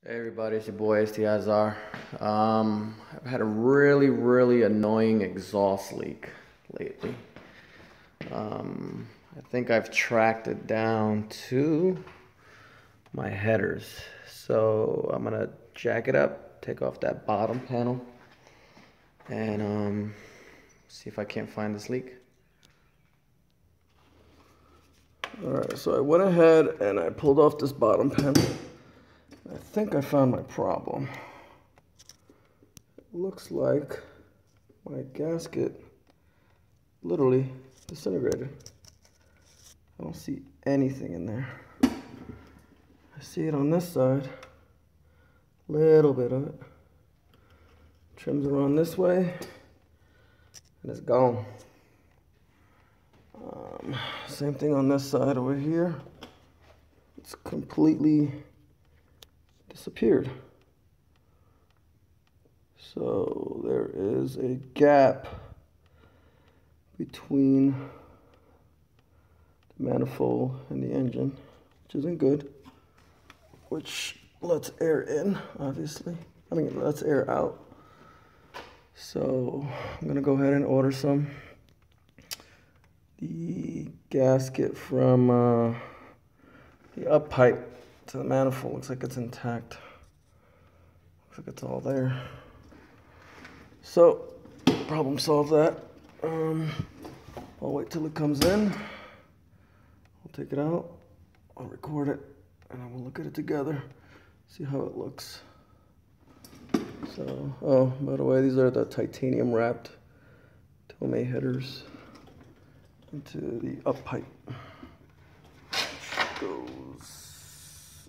Hey everybody, it's your boy STiZAR. I've had a really annoying exhaust leak lately. I think I've tracked it down to my headers. So I'm gonna jack it up, take off that bottom panel, and see if I can't find this leak. Alright, so I went ahead and I pulled off this bottom panel. I think I found my problem. It looks like my gasket literally disintegrated. I don't see anything in there. I see it on this side, little bit of it. Trims around this way, and it's gone. Same thing on this side over here. It's completely disappeared. So there is a gap between the manifold and the engine, which isn't good, which lets air in, obviously. I mean, lets air out. So I'm gonna go ahead and order some. The gasket from the up pipe to the manifold looks like it's intact. Looks like it's all there. So, problem solved that. I'll wait till it comes in. I'll take it out. I'll record it, and then we'll look at it together. See how it looks. So, oh, by the way, these are the titanium wrapped Tomei headers into the up pipe. Goes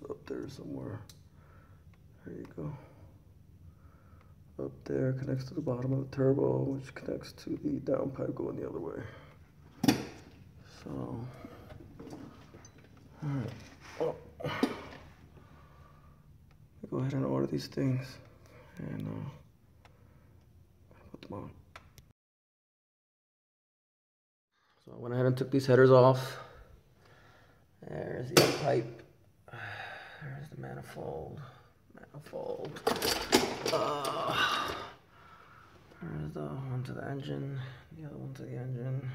up there somewhere. There you go. Up there connects to the bottom of the turbo, which connects to the down pipe going the other way. So, all right. Oh. Go ahead and order these things and put them on. So I went ahead and took these headers off. There's the pipe. There's the manifold. There's the one to the engine, the other one to the engine.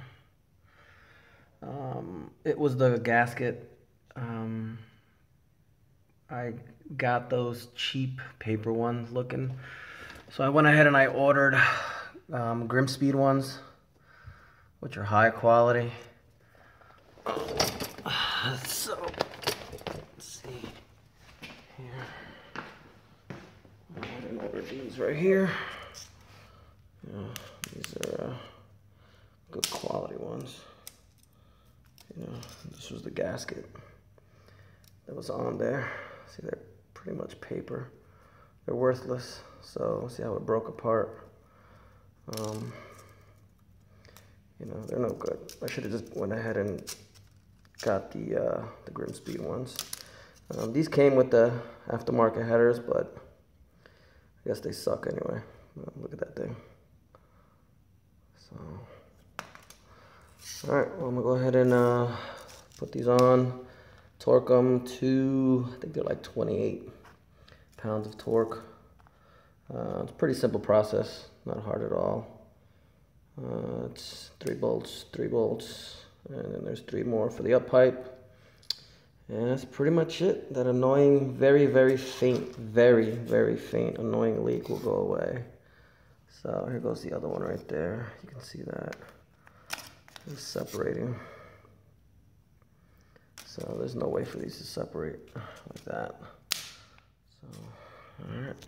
It was the gasket. I got those cheap paper ones looking. So I went ahead and I ordered Grimspeed ones, which are high quality. So, let's see here. I ordered these right here. Yeah, these are good quality ones. You know, this was the gasket that was on there. See, they're pretty much paper. They're worthless. So see how it broke apart. You know, they're no good. I should have just went ahead and got the Grimspeed ones. These came with the aftermarket headers, but I guess they suck anyway. Look at that thing. So, all right, well, I'm gonna go ahead and put these on, torque them to, I think they're like 28 pounds of torque. It's a pretty simple process, not hard at all. It's 3 bolts, and then there's 3 more for the up pipe. And that's pretty much it. That annoying, very faint annoying leak will go away. So here goes the other one right there. You can see that it's separating. So there's no way for these to separate like that. So, all right.